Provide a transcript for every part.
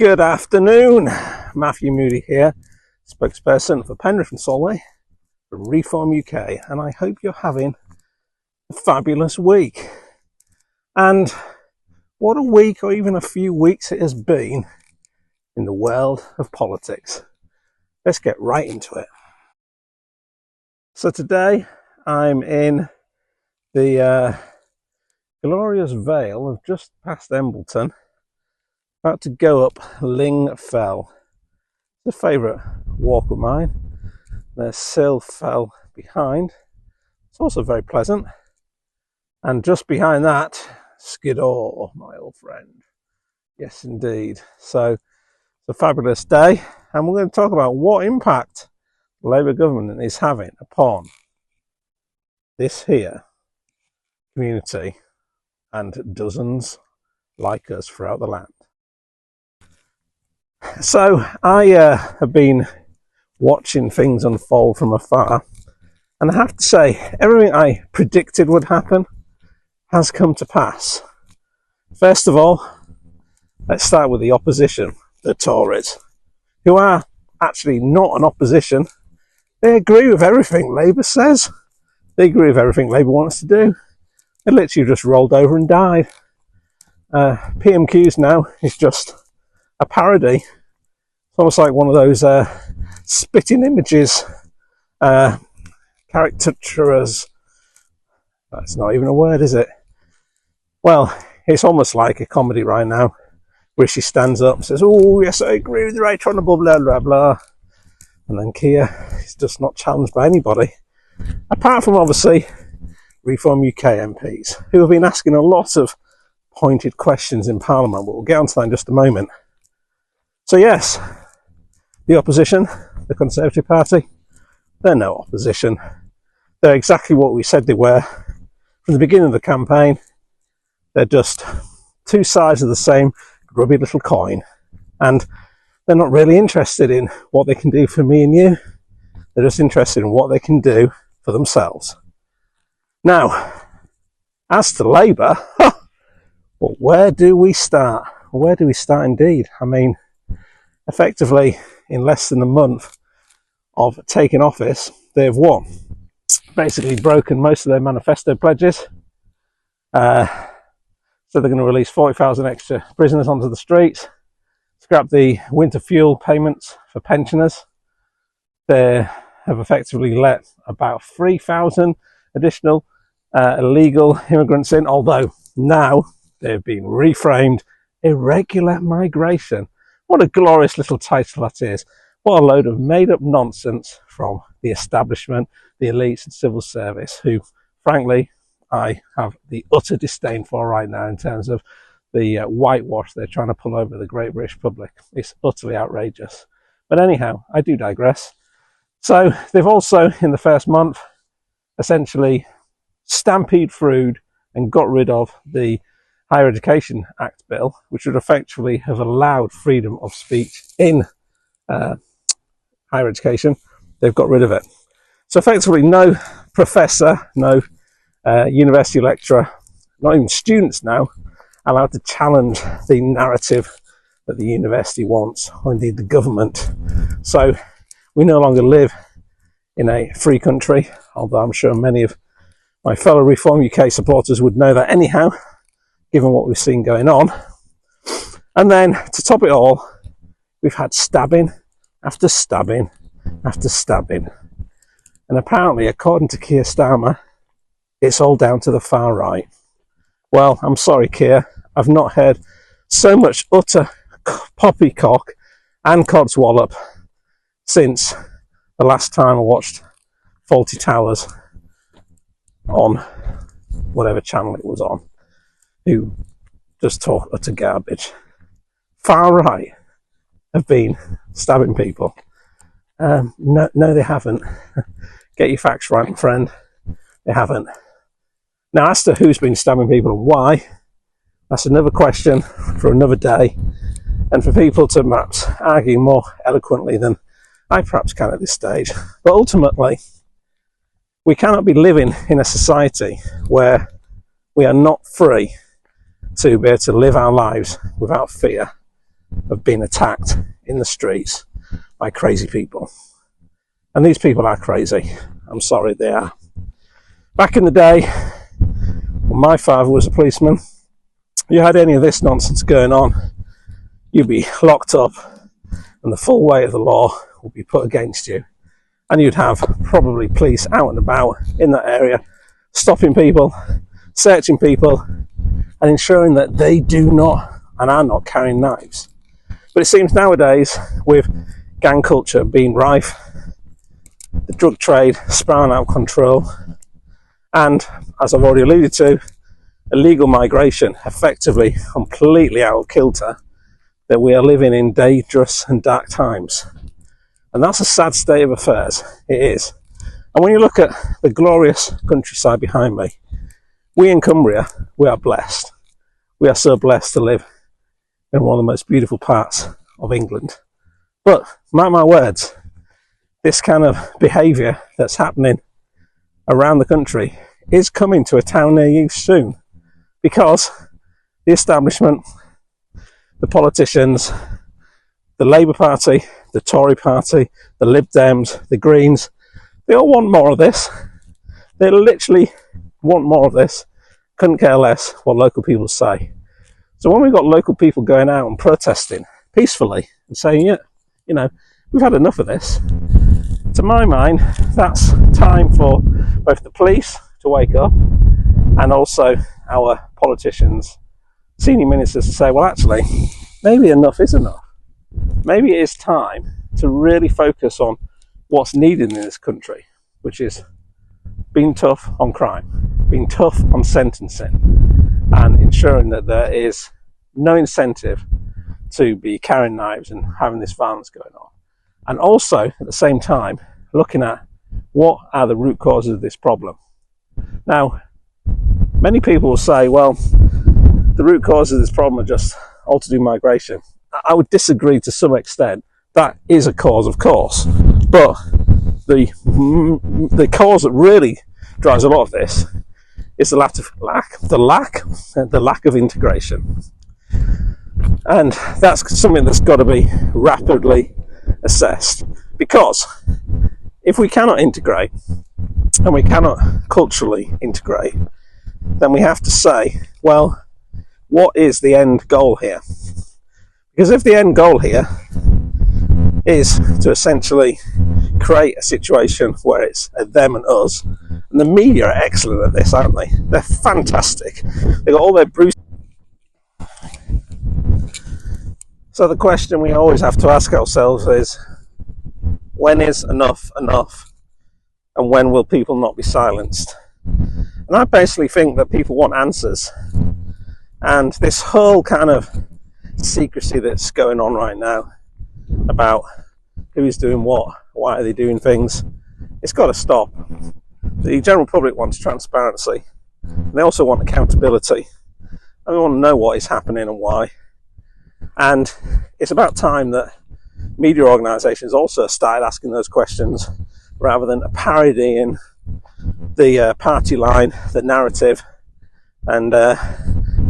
Good afternoon, Matthew Moody here, spokesperson for Penrith Solway for ReformUK, and I hope you're having a fabulous week. And what a week, or even a few weeks, it has been in the world of politics. Let's get right into it. So today I'm in the glorious vale of just past Embleton, about to go up Ling Fell. It's a favourite walk of mine. There's Sill Fell behind. It's also very pleasant. And just behind that, Skiddaw, my old friend. Yes, indeed. So it's a fabulous day, and we're going to talk about what impact the Labour government is having upon this here community and dozens like us throughout the land. So I have been watching things unfold from afar, and I have to say everything I predicted would happen has come to pass. First of all, let's start with the opposition, the Tories, who are actually not an opposition. They agree with everything Labour says. They agree with everything Labour wants to do. They literally just rolled over and died. PMQs now is just a parody. It's almost like one of those spitting images, caricatures. That's not even a word, is it? Well, it's almost like a comedy right now, where she stands up and says, "Oh yes, I agree with you, right, on the blah blah blah," and then Keir is just not challenged by anybody, apart from obviously ReformUK MPs, who have been asking a lot of pointed questions in Parliament, but we'll get onto that in just a moment. So yes, the opposition, the Conservative Party, they're no opposition. They're exactly what we said they were from the beginning of the campaign. They're just two sides of the same grubby little coin, and they're not really interested in what they can do for me and you. They're just interested in what they can do for themselves. Now, as to Labour, well, where do we start? Where do we start indeed? I mean, effectively, in less than a month of taking office, they've won. Basically broken most of their manifesto pledges. So they're going to release 40,000 extra prisoners onto the streets, scrap the winter fuel payments for pensioners. They have effectively let about 3,000 additional illegal immigrants in, although now they've been reframed irregular migration. What a glorious little title that is. What a load of made-up nonsense from the establishment, the elites and civil service, who, frankly, I have the utter disdain for right now in terms of the whitewash they're trying to pull over the great British public. It's utterly outrageous. But anyhow, I do digress. So they've also, in the first month, essentially stampede through and got rid of the Higher Education Act bill, which would effectively have allowed freedom of speech in higher education. They've got rid of it. So effectively no professor, no university lecturer, not even students now, allowed to challenge the narrative that the university wants, or indeed the government. So we no longer live in a free country, although I'm sure many of my fellow ReformUK supporters would know that anyhow, given what we've seen going on. And then, to top it all, we've had stabbing after stabbing after stabbing. And apparently, according to Keir Starmer, it's all down to the far right. Well, I'm sorry, Keir, I've not heard so much utter poppycock and codswallop since the last time I watched Fawlty Towers on whatever channel it was on, who just talk utter garbage. Far right have been stabbing people. No, they haven't. Get your facts right, my friend. They haven't. Now, as to who's been stabbing people and why, that's another question for another day, and for people to perhaps argue more eloquently than I perhaps can at this stage. But ultimately, we cannot be living in a society where we are not free to be able to live our lives without fear have been attacked in the streets by crazy people. And these people are crazy. I'm sorry, they are. Back in the day, when my father was a policeman, you had any of this nonsense going on, you'd be locked up and the full weight of the law would be put against you. And you'd have probably police out and about in that area, stopping people, searching people, and ensuring that they do not and are not carrying knives. But it seems nowadays, with gang culture being rife, the drug trade spiraling out of control, and, as I've already alluded to, illegal migration effectively completely out of kilter, that we are living in dangerous and dark times. And that's a sad state of affairs. It is. And when you look at the glorious countryside behind me, we in Cumbria, we are blessed. We are so blessed to live in one of the most beautiful parts of England. But, mark my words, this kind of behaviour that's happening around the country is coming to a town near you soon. Because the establishment, the politicians, the Labour Party, the Tory Party, the Lib Dems, the Greens, they all want more of this. They literally want more of this. Couldn't care less what local people say. So when we've got local people going out and protesting peacefully and saying, yeah, you know, we've had enough of this, to my mind, that's time for both the police to wake up and also our politicians, senior ministers, to say, well, actually, maybe enough is enough. Maybe it is time to really focus on what's needed in this country, which is being tough on crime, being tough on sentencing, and ensuring that there is no incentive to be carrying knives and having this violence going on. And also, at the same time, looking at what are the root causes of this problem. Now, many people will say, well, the root causes of this problem are just all to do with migration. I would disagree to some extent. That is a cause, of course. But the cause that really drives a lot of this is the lack of integration. And that's something that's got to be rapidly assessed. Because if we cannot integrate, and we cannot culturally integrate, then we have to say, well, what is the end goal here? Because if the end goal here is to essentially create a situation where it's a them and us, and the media are excellent at this, aren't they? They're fantastic. They've got all their Bruce. So the question we always have to ask ourselves is, when is enough enough? And when will people not be silenced? And I basically think that people want answers. And this whole kind of secrecy that's going on right now about who is doing what, why are they doing things, it's got to stop. The general public wants transparency. And they also want accountability. And they want to know what is happening and why. And it's about time that media organisations also started asking those questions, rather than parodying the party line, the narrative, and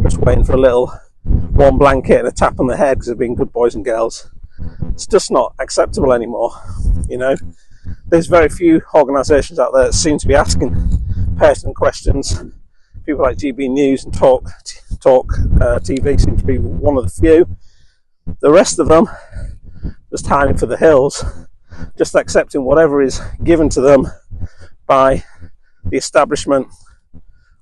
just waiting for a little warm blanket and a tap on the head because they've been good boys and girls. It's just not acceptable anymore. You know, there's very few organisations out there that seem to be asking pertinent questions. People like GB News and Talk TV seem to be one of the few. The rest of them just hiding for the hills, just accepting whatever is given to them by the establishment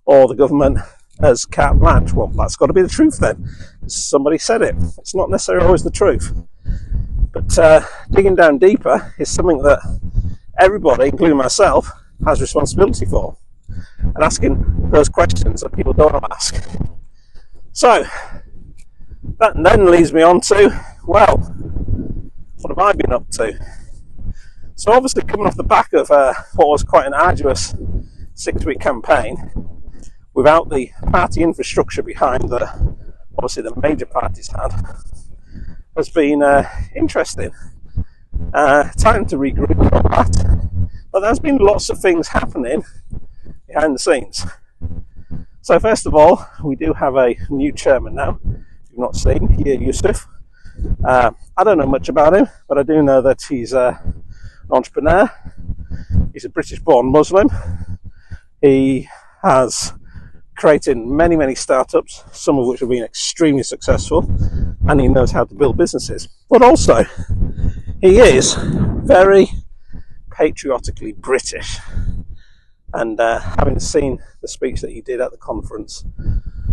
or the government as carte blanche. Well, that's got to be the truth then. Somebody said it. It's not necessarily always the truth. But digging down deeper is something that everybody, including myself, has responsibility for. And asking those questions that people don't ask. So, that then leads me on to, well, what have I been up to? So obviously coming off the back of what was quite an arduous 6-week campaign, without the party infrastructure behind that obviously the major parties had, has been interesting. Time to regroup on that. But there's been lots of things happening behind the scenes. So first of all, we do have a new chairman now. If you've not seen, here Yusuf. I don't know much about him, but I do know that he's an entrepreneur. He's a British-born Muslim. He has created many, many startups, some of which have been extremely successful, and he knows how to build businesses. But also, he is very patriotically British. And having seen the speech that he did at the conference,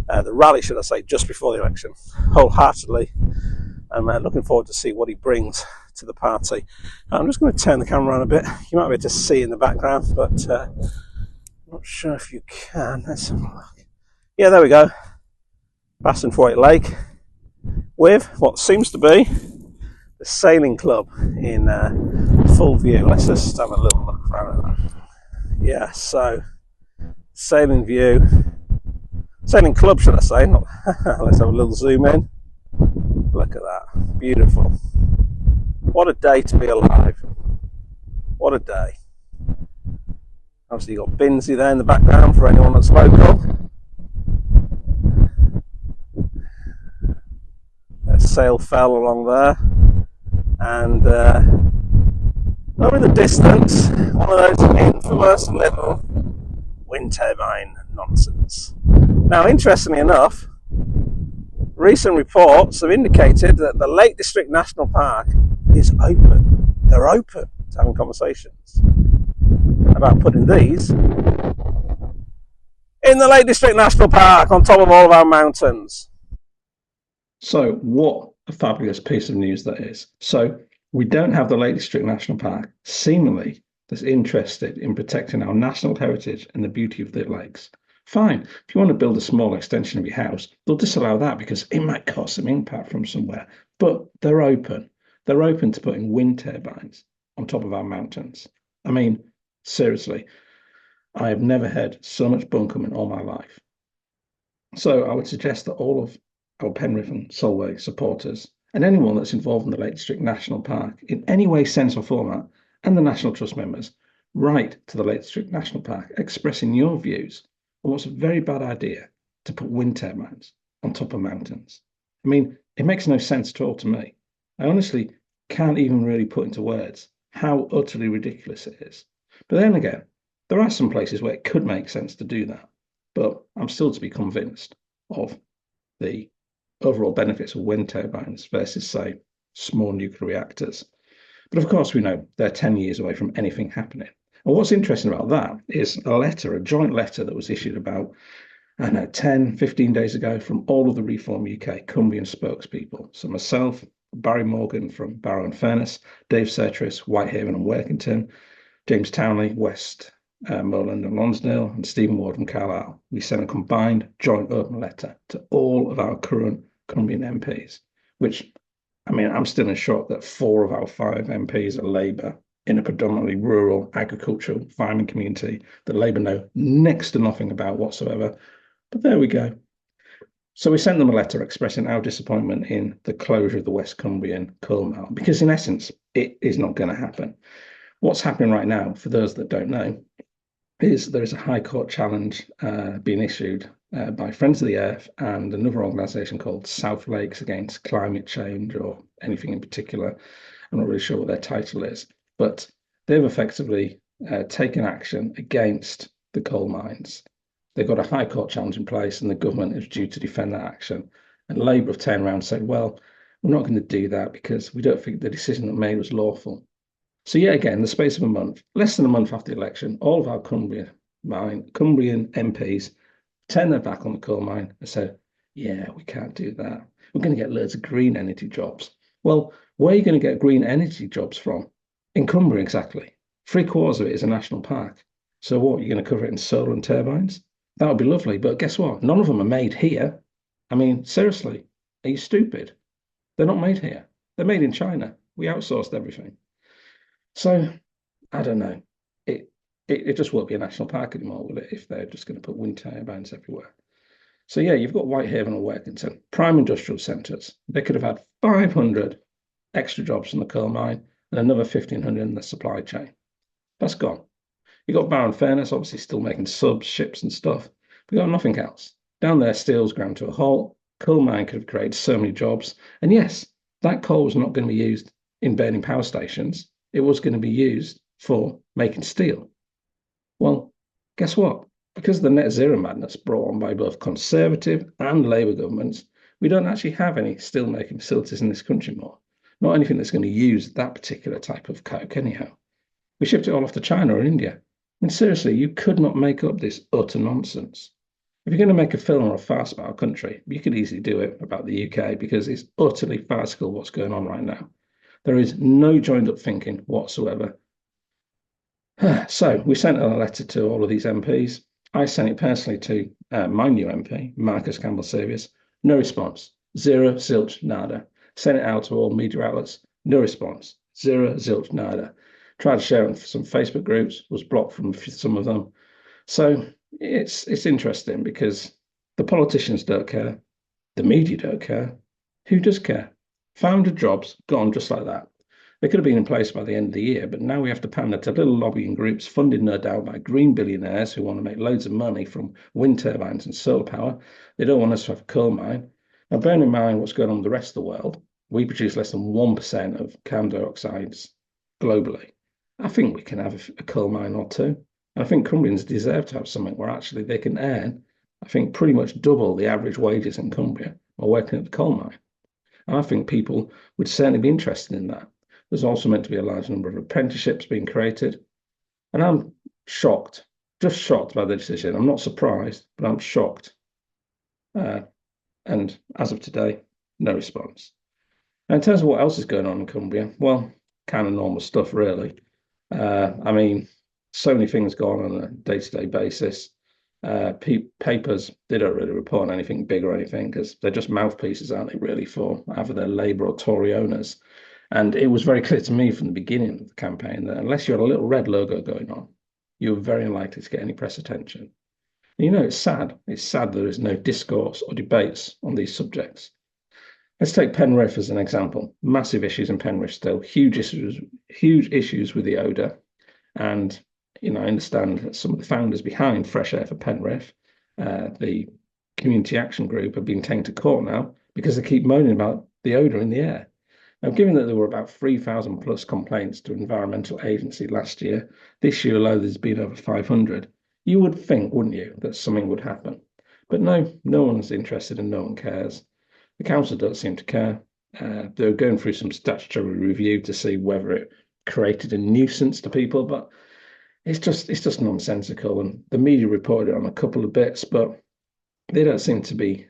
the rally, should I say, just before the election, wholeheartedly, I'm looking forward to see what he brings to the party. I'm just going to turn the camera on a bit. You might be able to see in the background, but I'm not sure if you can. Let's have a look. Yeah, there we go. Bassenthwaite Lake with what seems to be the sailing club in full view. Let's just have a little look around at that. Yeah, so sailing club, should I say? Let's have a little zoom in. Look at that, beautiful. What a day to be alive. What a day. Obviously you've got Binsey there in the background for anyone that's local. A sail fell along there, and over in the distance, one of those infamous little wind turbine nonsense. Now, interestingly enough, recent reports have indicated that the Lake District National Park is open. They're open to having conversations about putting these in the Lake District National Park on top of all of our mountains. So what a fabulous piece of news that is. So we don't have the Lake District National Park, seemingly, that's interested in protecting our national heritage and the beauty of the lakes. Fine, if you want to build a small extension of your house, they'll disallow that because it might cause some impact from somewhere. But they're open. They're open to putting wind turbines on top of our mountains. I mean, seriously, I have never heard so much bunkum in all my life. So I would suggest that all of our Penrith and Solway supporters and anyone that's involved in the Lake District National Park in any way, sense or format, and the National Trust members, write to the Lake District National Park expressing your views on what's a very bad idea to put wind turbines on top of mountains. I mean, it makes no sense at all to me. I honestly can't even really put into words how utterly ridiculous it is. But then again, there are some places where it could make sense to do that, but I'm still to be convinced of the overall benefits of wind turbines versus, say, small nuclear reactors. But of course, we know they're 10 years away from anything happening. And what's interesting about that is a joint letter that was issued about, 10, 15 days ago from all of the ReformUK Cumbrian spokespeople. So myself, Barry Morgan from Barrow and Furness, Dave Sertris, Whitehaven and Workington, James Townley, West Moreland and Lonsdale, and Stephen Ward from Carlisle. We sent a combined joint open letter to all of our current Cumbrian MPs, which, I mean, I'm still in shock that 4 of our 5 MPs are Labour in a predominantly rural agricultural farming community that Labour know next to nothing about whatsoever. But there we go. So we sent them a letter expressing our disappointment in the closure of the West Cumbrian coal mine, because in essence, it is not going to happen. What's happening right now, for those that don't know, is there is a High Court challenge being issued by Friends of the Earth and another organisation called South Lakes Against Climate Change or anything in particular. I'm not really sure what their title is, but they've effectively taken action against the coal mines. They've got a High Court challenge in place and the government is due to defend that action. And Labour have turned around and said, well, we're not going to do that because we don't think the decision that made was lawful. So yet again, in the space of a month, less than a month after the election, all of our Cumbrian MPs turned their back on the coal mine and said, yeah, we can't do that. We're going to get loads of green energy jobs. Well, where are you going to get green energy jobs from? In Cumbria, exactly. 3/4 of it is a national park. So what, you're going to cover it in solar and turbines? That would be lovely. But guess what? None of them are made here. I mean, seriously, are you stupid? They're not made here. They're made in China. We outsourced everything. So, I don't know. It just won't be a national park anymore, will it, if they're just going to put wind turbines everywhere? So, yeah, you've got Whitehaven and Workington, prime industrial centres. They could have had 500 extra jobs in the coal mine and another 1,500 in the supply chain. That's gone. You've got Barrow and Furness, obviously still making subs, ships and stuff. We've got nothing else. Down there, steel's ground to a halt. Coal mine could have created so many jobs. And yes, that coal was not going to be used in burning power stations. It was going to be used for making steel. Well, guess what? Because of the net zero madness brought on by both Conservative and Labour governments, we don't actually have any steel-making facilities in this country more. Not anything that's going to use that particular type of coke anyhow. We shipped it all off to China or India. I mean, seriously, you could not make up this utter nonsense. If you're going to make a film or a farce about our country, you could easily do it about the UK because it's utterly farcical what's going on right now. There is no joined up thinking whatsoever. So we sent a letter to all of these MPs. I sent it personally to my new MP, Marcus Campbell-Saviours. No response. Zero, zilch, nada. Sent it out to all media outlets. No response. Zero, zilch, nada. Tried to share it on some Facebook groups. Was blocked from some of them. So it's interesting because the politicians don't care. The media don't care. Who does care? 500 jobs gone just like that. They could have been in place by the end of the year, but now we have to pander to little lobbying groups funded no doubt by green billionaires who want to make loads of money from wind turbines and solar power. They don't want us to have a coal mine. Now, bearing in mind what's going on with the rest of the world, we produce less than 1% of carbon dioxides globally. I think we can have a coal mine or two. And I think Cumbrians deserve to have something where actually they can earn, I think, pretty much double the average wages in Cumbria while working at the coal mine. And I think people would certainly be interested in that. There's also meant to be a large number of apprenticeships being created. And I'm shocked, just shocked by the decision. I'm not surprised, but I'm shocked. And as of today, no response. Now, in terms of what else is going on in Cumbria, well, kind of normal stuff, really. I mean, so many things going on a day-to-day basis. Papers, they don't really report on anything big or anything because they're just mouthpieces, aren't they, really, for either their Labour or Tory owners. And it was very clear to me from the beginning of the campaign that unless you had a little red logo going on, you were very unlikely to get any press attention. And you know, it's sad. It's sad there is no discourse or debates on these subjects. Let's take Penrith as an example. Massive issues in Penrith still, huge issues with the odour. And, you know, I understand that some of the founders behind Fresh Air for Penrith, the Community Action Group, have been taken to court now because they keep moaning about the odour in the air. Now, given that there were about 3,000 plus complaints to Environmental Agency last year, this year alone there's been over 500, you would think, wouldn't you, that something would happen. But no, no one's interested and no one cares. The council don't seem to care. They're going through some statutory review to see whether it created a nuisance to people, but it's just nonsensical. And the media reported on a couple of bits, but they don't seem to be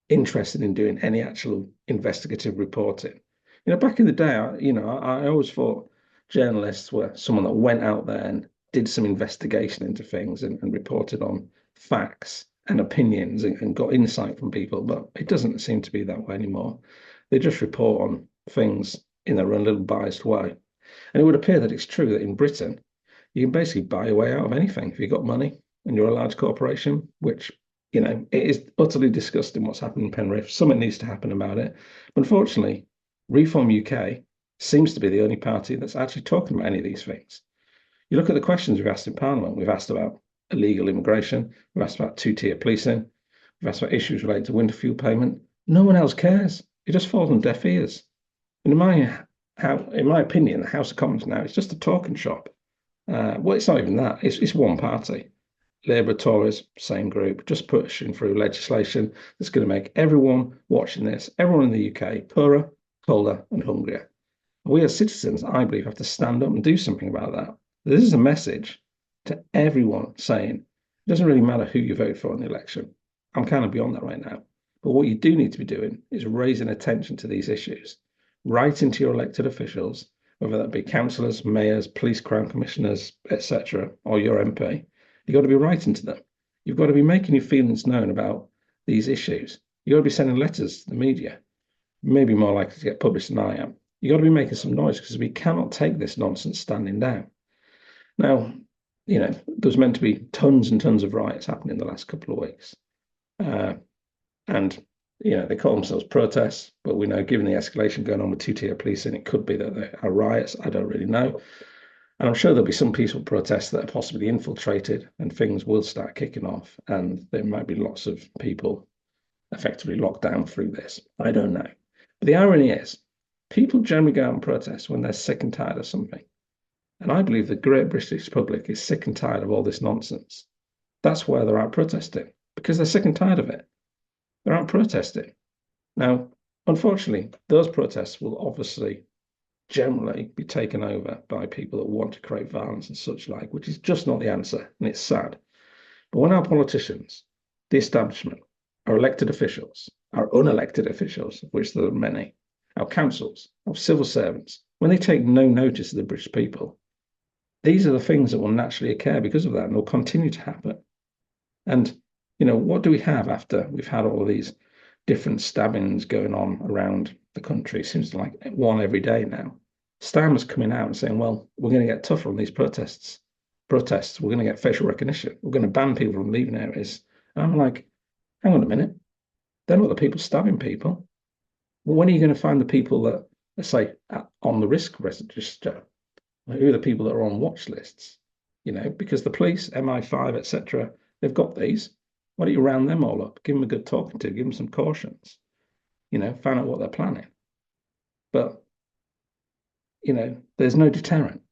interested in doing any actual investigative reporting. You know, back in the day, I always thought journalists were someone that went out there and did some investigation into things and reported on facts and opinions and got insight from people, but it doesn't seem to be that way anymore. They just report on things in their own little biased way. And it would appear that it's true that in Britain, you can basically buy your way out of anything if you've got money and you're a large corporation, which, you know, it is utterly disgusting what's happened in Penrith. Something needs to happen about it. But unfortunately, ReformUK seems to be the only party that's actually talking about any of these things. You look at the questions we've asked in Parliament. We've asked about illegal immigration. We've asked about two-tier policing. We've asked about issues related to winter fuel payment. No one else cares. It just falls on deaf ears. And in my opinion, the House of Commons now is just a talking shop. Well, it's not even that. It's one party. Labour, Tories, same group, just pushing through legislation that's going to make everyone watching this, everyone in the UK, poorer, colder, and hungrier. We as citizens, I believe, have to stand up and do something about that. This is a message to everyone saying it doesn't really matter who you vote for in the election. I'm kind of beyond that right now. But what you do need to be doing is raising attention to these issues, writing to your elected officials, whether that be councillors, mayors, police crown commissioners, etc., or your MP. You've got to be writing to them. You've got to be making your feelings known about these issues. You've got to be sending letters to the media, maybe more likely to get published than I am. You've got to be making some noise because we cannot take this nonsense standing down. Now, you know, there's meant to be tons and tons of riots happening in the last couple of weeks. And, you know, they call themselves protests, but we know given the escalation going on with two-tier policing, it could be that they are riots. I don't really know. And I'm sure there'll be some peaceful protests that are possibly infiltrated and things will start kicking off. And there might be lots of people effectively locked down through this. I don't know. But the irony is, People generally go out and protest when they're sick and tired of something. And I believe the great British public is sick and tired of all this nonsense. That's why they're out protesting, because they're sick and tired of it. They're out protesting. Now, unfortunately, those protests will obviously generally be taken over by people that want to create violence and such like, which is just not the answer. And it's sad. But when our politicians, the establishment, our elected officials, our unelected officials, of which there are many, our councils, our civil servants, when they take no notice of the British people, these are the things that will naturally occur because of that and will continue to happen. And, what do we have after we've had all of these different stabbings going on around the country? It seems like one every day now. Starmer's coming out and saying, well, we're going to get tougher on these protests. We're going to get facial recognition. We're going to ban people from leaving areas. And I'm like, hang on a minute. They're not the people stabbing people. Well, when are you going to find the people that, let's say, on the risk register? Who are the people that are on watch lists? Because the police, MI5, etc., they've got these. Why don't you round them all up? Give them a good talking to, give them some cautions, find out what they're planning. But, there's no deterrent.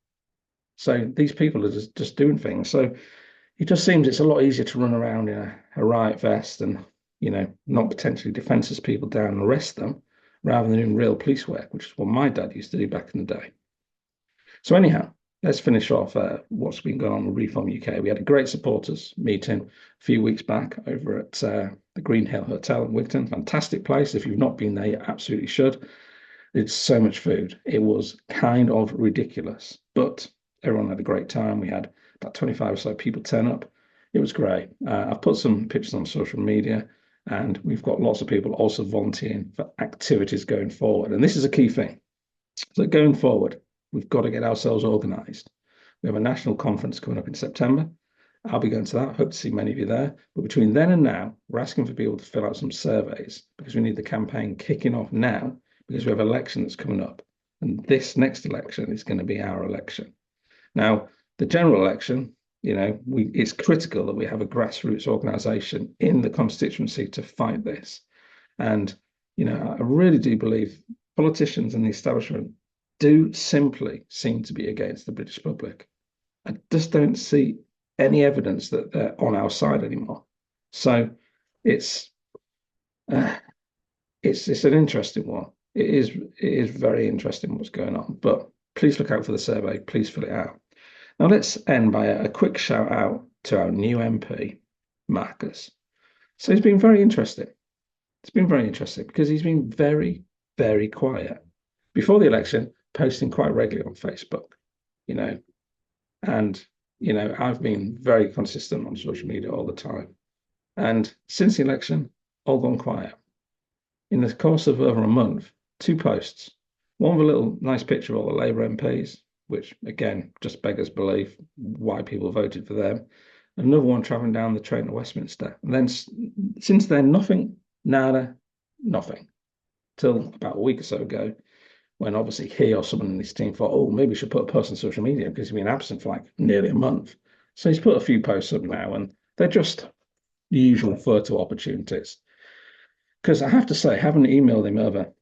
So these people are just doing things. So it just seems it's a lot easier to run around in a riot vest and, not potentially defenseless people down and arrest them rather than doing real police work, which is what my dad used to do back in the day. So anyhow, let's finish off what's been going on with Reform UK. We had a great supporters meeting a few weeks back over at the Green Hill Hotel in Wigton. Fantastic place. If you've not been there, you absolutely should. It's so much food. It was kind of ridiculous, but everyone had a great time. We had about 25 or so people turn up. It was great. I've put some pictures on social media, and we've got lots of people also volunteering for activities going forward. And this is a key thing. So going forward, we've got to get ourselves organised. We have a national conference coming up in September. I'll be going to that. Hope to see many of you there. But between then and now, we're asking for people to fill out some surveys because we need the campaign kicking off now because we have an election that's coming up. And this next election is going to be our election. Now, the general election, it's critical that we have a grassroots organisation in the constituency to fight this. And, I really do believe politicians and the establishment do simply seem to be against the British public. I just don't see any evidence that they're on our side anymore. So it's an interesting one. It is very interesting what's going on. But please look out for the survey. Please fill it out. Now let's end by a quick shout out to our new MP, Marcus. So he's been very interesting. It's been very interesting because he's been very, very quiet. Before the election, posting quite regularly on Facebook, and, I've been very consistent on social media all the time. And since the election, all gone quiet. In the course of over a month, 2 posts, one with a little nice picture of all the Labour MPs, which again, just beggars belief why people voted for them. Another one traveling down the train to Westminster. And then since then, nothing, nada, nothing. Till about a week or so ago, when obviously he or someone in his team thought, oh, maybe we should put a post on social media because he's been absent for like nearly a month. So he's put a few posts up now, and they're just the usual photo opportunities. Because I have to say, having emailed him over,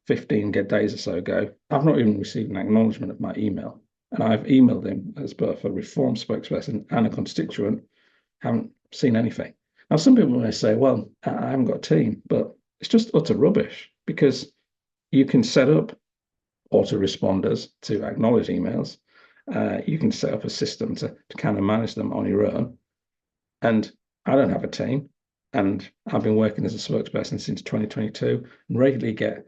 15 days or so ago, I've not even received an acknowledgement of my email. And I've emailed him as both a Reform spokesperson and a constituent, haven't seen anything. Now, some people may say, well, I haven't got a team, but it's just utter rubbish because you can set up autoresponders to acknowledge emails. You can set up a system to kind of manage them on your own. And I don't have a team. And I've been working as a spokesperson since 2022 and regularly get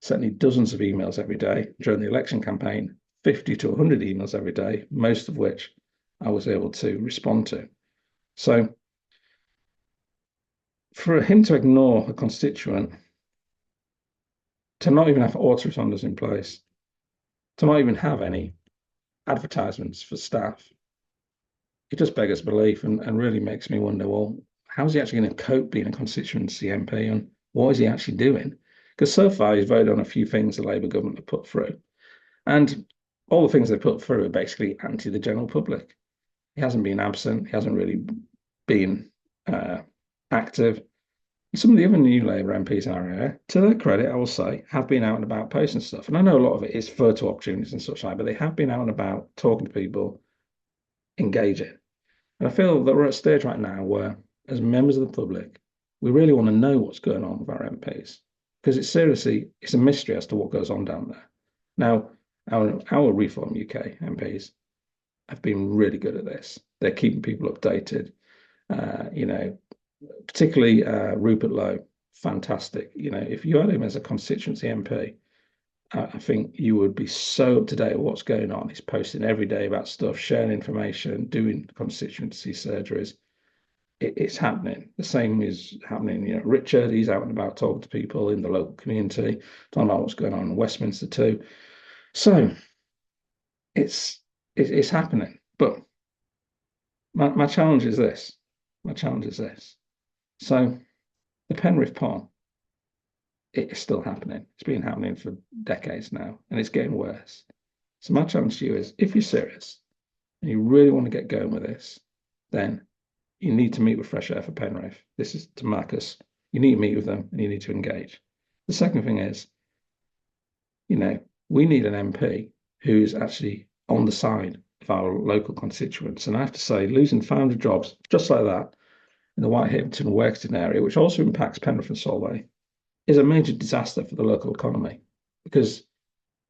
certainly dozens of emails every day during the election campaign, 50 to 100 emails every day, most of which I was able to respond to. So for him to ignore a constituent, to not even have autoresponders in place, to not even have any advertisements for staff, it just beggars belief and really makes me wonder, well, how's he actually going to cope being a constituency MP and what is he actually doing? Because so far he's voted on a few things the Labour government have put through. And all the things they put through are basically anti the general public. He hasn't been absent. He hasn't really been active. Some of the other new Labour MPs in our area, to their credit, I will say, have been out and about posting stuff. And I know a lot of it is photo opportunities and such like, but they have been out and about talking to people, engaging. And I feel that we're at a stage right now where, as members of the public, we really want to know what's going on with our MPs because it's a mystery as to what goes on down there. Now, our Reform UK MPs have been really good at this. They're keeping people updated. You know, particularly Rupert Lowe, fantastic. You know, if you had him as a constituency MP, I think you would be so up to date with what's going on. He's posting every day about stuff, sharing information, doing constituency surgeries. It's happening. The same is happening. You know, Richard, he's out and about talking to people in the local community, talking about what's going on in Westminster too. So it's happening. But my challenge is this. My challenge is this. So the Penrith Pong, it's still happening. It's been happening for decades now, and it's getting worse. So my challenge to you is, if you're serious and you really want to get going with this, then you need to meet with Fresh Air for Penrith. This is to Marcus. You need to meet with them and you need to engage. The second thing is, you know, we need an MP who's actually on the side of our local constituents. And I have to say, losing 500 jobs just like that in the Whitehampton and Workington area, which also impacts Penrith and Solway, is a major disaster for the local economy because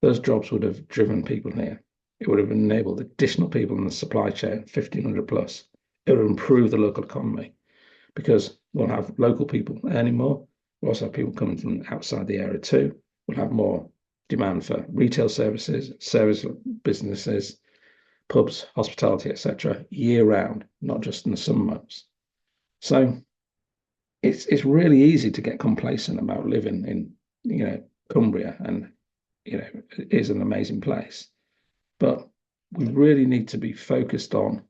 those jobs would have driven people here. It would have enabled additional people in the supply chain, 1,500 plus. It would improve the local economy because we'll have local people earning more. We'll also have people coming from outside the area too. We'll have more demand for retail services, service businesses, pubs, hospitality, etc., year round, not just in the summer months. So it's really easy to get complacent about living in Cumbria, and it is an amazing place. But we really need to be focused on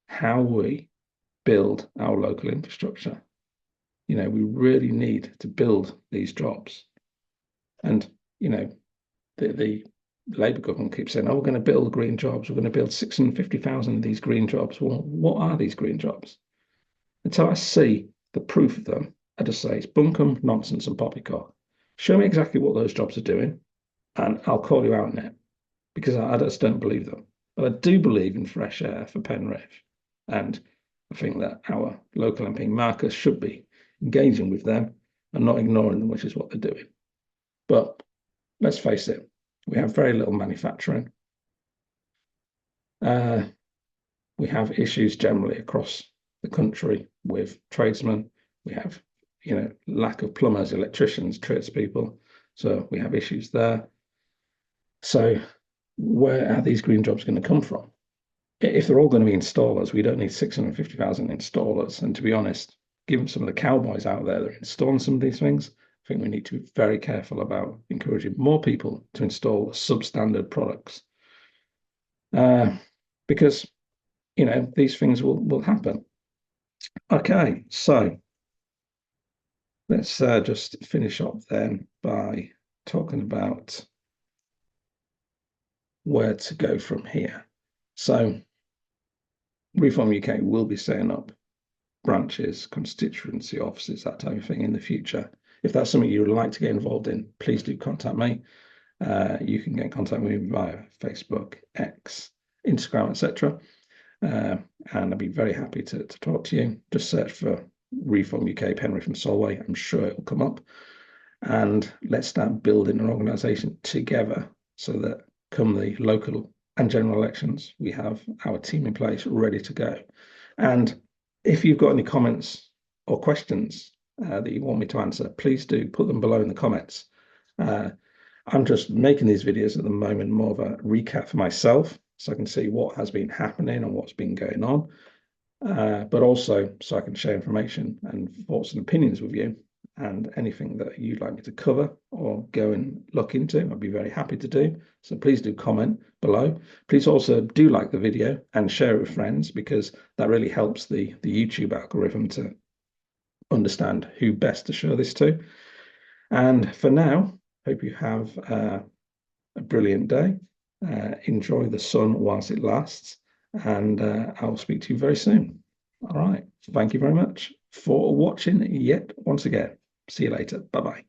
how we build our local infrastructure. We really need to build these jobs. And the Labour government keeps saying, "Oh, we're going to build green jobs. We're going to build 650,000 of these green jobs." Well, what are these green jobs? Until I see the proof of them, I just say it's bunkum, nonsense, and poppycock. Show me exactly what those jobs are doing, and I'll call you out on it, because I just don't believe them. But I do believe in fresh air for Penrith, and I think that our local MP Marcus should be engaging with them and not ignoring them, which is what they're doing. But let's face it, we have very little manufacturing. We have issues generally across the country with tradesmen. We have, lack of plumbers, electricians, tradespeople. So we have issues there. So where are these green jobs going to come from? If they're all going to be installers, we don't need 650,000 installers. And to be honest, given some of the cowboys out there that are installing some of these things, I think we need to be very careful about encouraging more people to install substandard products. Because, these things will happen. Okay, so let's just finish up then by talking about where to go from here. So Reform UK will be setting up branches, constituency offices, that type of thing in the future. If that's something you would like to get involved in, please do contact me. You can get in contact with me via Facebook, X, Instagram, etc. And I'd be very happy to talk to you. Just search for Reform UK, Penrith and Solway. I'm sure it will come up. And let's start building an organisation together so that come the local and general elections, we have our team in place ready to go. And if you've got any comments or questions that you want me to answer, please do put them below in the comments. I'm just making these videos at the moment more of a recap for myself, so I can see what has been happening and what's been going on, but also so I can share information and thoughts and opinions with you, and anything that you'd like me to cover or go and look into, I'd be very happy to do. So please do comment below. Please also do like the video and share it with friends, because that really helps the YouTube algorithm to understand who best to show this to. And for now, hope you have a brilliant day. Enjoy the sun whilst it lasts, and I'll speak to you very soon. All right. Thank you very much for watching yet once again. See you later. Bye bye.